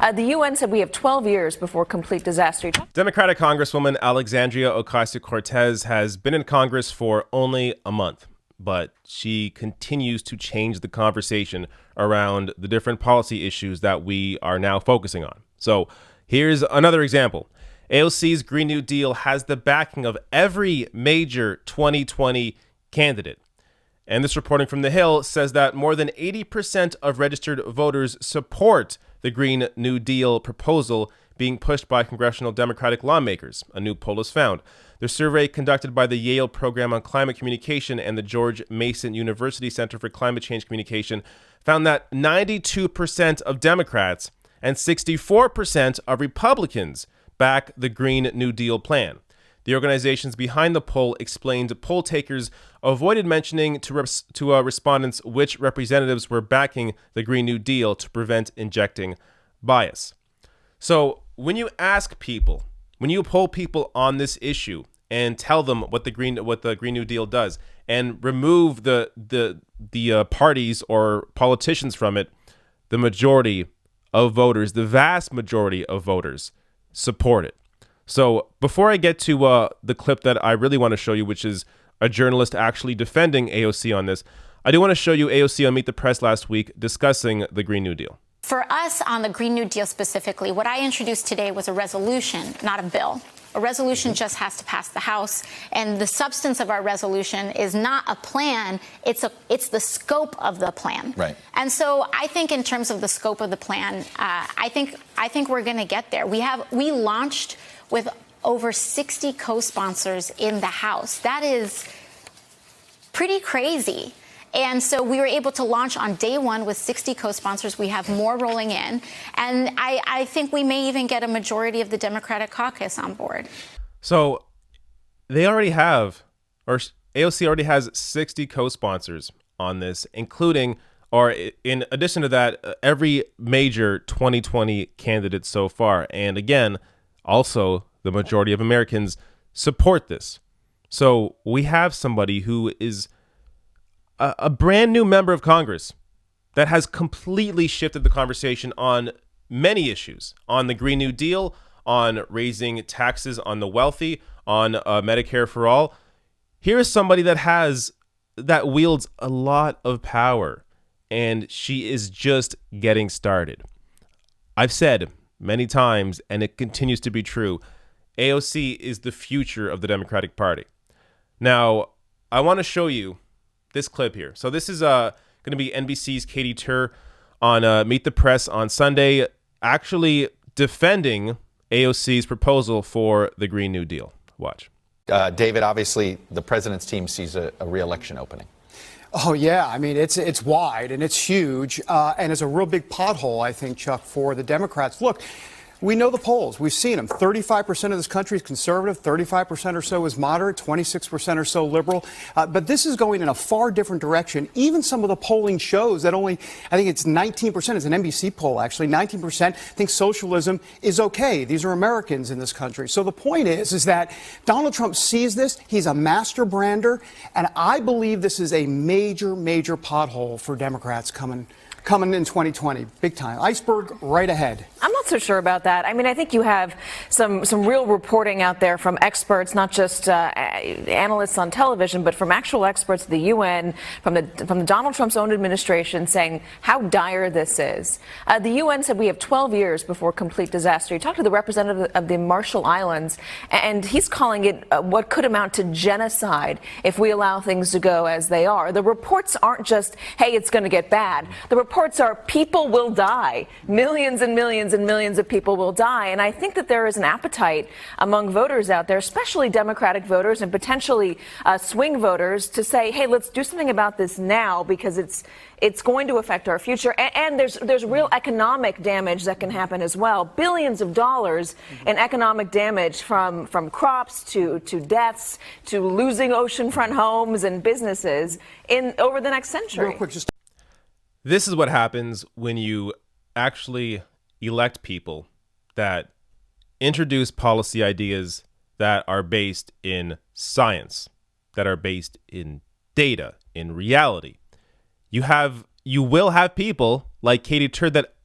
The UN said we have 12 years before complete disaster. Democratic Congresswoman Alexandria Ocasio-Cortez has been in Congress for only a month, but she continues to change the conversation around the different policy issues that we are now focusing on. So here's another example. AOC's Green New Deal has the backing of every major 2020 candidate. And this reporting from The Hill says that more than 80% of registered voters support the Green New Deal proposal being pushed by congressional Democratic lawmakers, a new poll has found. The survey conducted by the Yale Program on Climate Communication and the George Mason University Center for Climate Change Communication found that 92% of Democrats and 64% of Republicans back the Green New Deal plan. The organizations behind the poll explained poll takers avoided mentioning to respondents which representatives were backing the Green New Deal to prevent injecting bias. So when you ask people, when you poll people on this issue and tell them what the Green New Deal does and remove the parties or politicians from it, the majority of voters, the vast majority of voters, support it. So before I get to the clip that I really want to show you, which is a journalist actually defending AOC on this, I do want to show you AOC on Meet the Press last week discussing the Green New Deal. For us on the Green New Deal specifically, what I introduced today was a resolution, not a bill. A resolution just has to pass the House, and the substance of our resolution is not a plan, it's the scope of the plan. Right. And so I think in terms of the scope of the plan, I think we're going to get there. We launched with over 60 co-sponsors in the House. That is pretty crazy. And so we were able to launch on day one with 60 co-sponsors. We have more rolling in. And I think we may even get a majority of the Democratic caucus on board. So they already have, or AOC already has 60 co-sponsors on this, including, or in addition to that, every major 2020 candidate so far. And again, also the majority of Americans support this. So we have somebody who is a brand new member of Congress that has completely shifted the conversation on many issues, on the Green New Deal, on raising taxes on the wealthy, on Medicare for all. Here is somebody that wields a lot of power, and she is just getting started. I've said many times, and it continues to be true, AOC is the future of the Democratic Party. Now, I want to show you this clip here. So this is going to be NBC's Katie Tur on Meet the Press on Sunday, actually defending AOC's proposal for the Green New Deal. Watch. David, obviously, the president's team sees a re-election opening. Oh, yeah. I mean, it's wide and it's huge. And it's a real big pothole, I think, Chuck, for the Democrats. Look, we know the polls. We've seen them. 35% of this country is conservative, 35% or so is moderate, 26% or so liberal. But this is going in a far different direction. Even some of the polling shows that I think it's 19%, it's an NBC poll actually, 19% think socialism is okay. These are Americans in this country. So the point is that Donald Trump sees this. He's a master brander. And I believe this is a major, major pothole for Democrats coming in 2020, big time. Iceberg right ahead. I'm not so sure about that. I mean, I think you have some real reporting out there from experts, not just analysts on television, but from actual experts at the UN, from the Donald Trump's own administration, saying how dire this is. The UN said we have 12 years before complete disaster. You talked to the representative of the Marshall Islands, and he's calling it what could amount to genocide if we allow things to go as they are. The reports aren't just, hey, it's going to get bad. The reports are people will die. Millions and millions and millions of people will die. And I think that there is an appetite among voters out there, especially Democratic voters and potentially swing voters, to say, hey, let's do something about this now because it's going to affect our future. And there's real economic damage that can happen as well. Billions of dollars in economic damage from crops to deaths to losing oceanfront homes and businesses over the next century. Real quick, This is what happens when you actually elect people that introduce policy ideas that are based in science, that are based in data, in reality. You will have people like Katie Tur that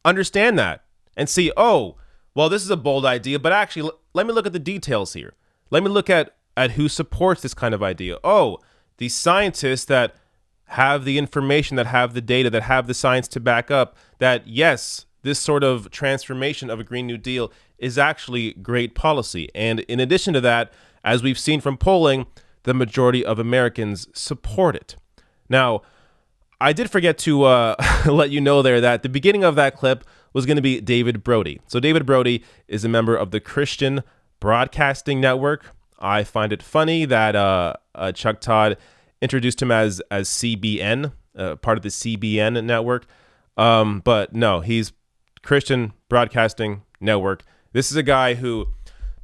understand that and see, oh, well, this is a bold idea, but actually, let me look at the details here. Let me look at who supports this kind of idea. Oh, these scientists that have the information, that have the data, that have the science to back up that, yes, this sort of transformation of a Green New Deal is actually great policy. And in addition to that, as we've seen from polling, the majority of Americans support it. Now, I did forget to let you know there that the beginning of that clip was going to be David Brody. So David Brody is a member of the Christian Broadcasting Network. I find it funny that Chuck Todd introduced him as CBN, part of the CBN network. But no, he's Christian Broadcasting Network. This is a guy who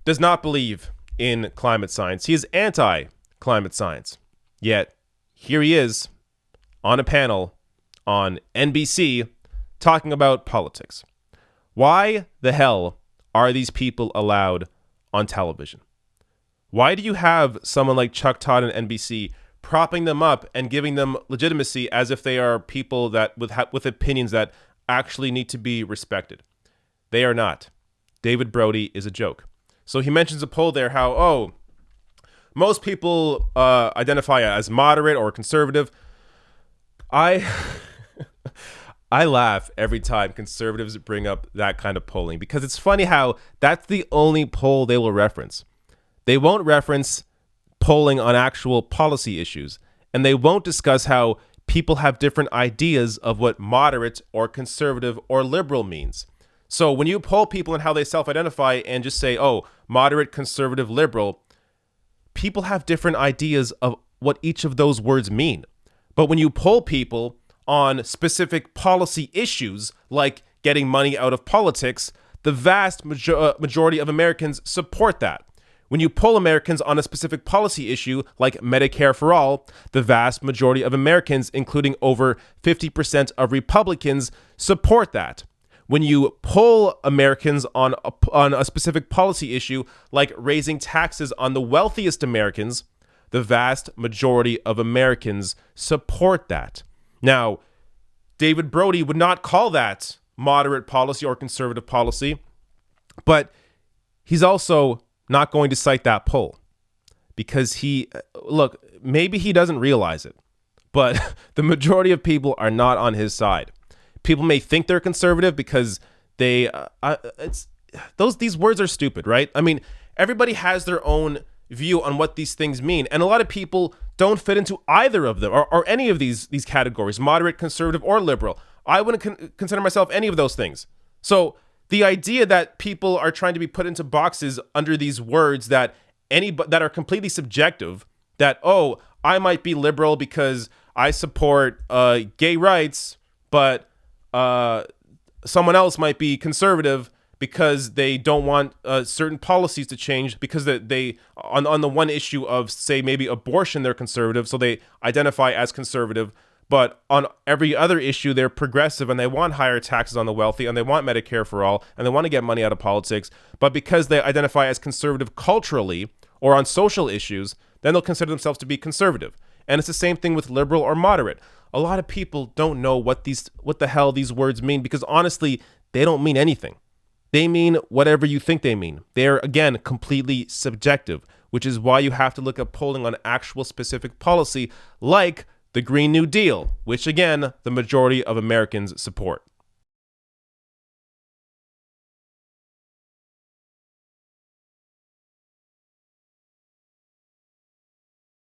does not believe in climate science. He is anti-climate science. Yet here he is on a panel on NBC talking about politics. Why the hell are these people allowed on television? Why do you have someone like Chuck Todd and NBC propping them up and giving them legitimacy as if they are people that with opinions that actually need to be respected? They are not. David Brody is a joke. So he mentions a poll there how, oh, most people identify as moderate or conservative. I laugh every time conservatives bring up that kind of polling because it's funny how that's the only poll they will reference. They won't reference polling on actual policy issues, and they won't discuss how people have different ideas of what moderate or conservative or liberal means. So when you poll people and how they self-identify and just say, oh, moderate, conservative, liberal, people have different ideas of what each of those words mean. But when you poll people on specific policy issues like getting money out of politics, the vast majority of Americans support that. When you poll Americans on a specific policy issue like Medicare for all, the vast majority of Americans, including over 50% of Republicans, support that. When you poll Americans on a specific policy issue like raising taxes on the wealthiest Americans, the vast majority of Americans support that. Now, David Brody would not call that moderate policy or conservative policy, but he's also not going to cite that poll because maybe he doesn't realize it, but the majority of people are not on his side. People may think they're conservative because these words are stupid, right? I mean, everybody has their own view on what these things mean, and a lot of people don't fit into either of them or any of these categories, moderate, conservative, or liberal. I wouldn't consider myself any of those things. So the idea that people are trying to be put into boxes under these words that are completely subjective, that, oh, I might be liberal because I support gay rights, but someone else might be conservative because they don't want certain policies to change because they on the one issue of, say, maybe abortion, they're conservative, so they identify as conservative. But on every other issue, they're progressive and they want higher taxes on the wealthy and they want Medicare for all and they want to get money out of politics. But because they identify as conservative culturally or on social issues, then they'll consider themselves to be conservative. And it's the same thing with liberal or moderate. A lot of people don't know what the hell these words mean because honestly, they don't mean anything. They mean whatever you think they mean. They're, again, completely subjective, which is why you have to look at polling on actual specific policy like the Green New Deal, which, again, the majority of Americans support.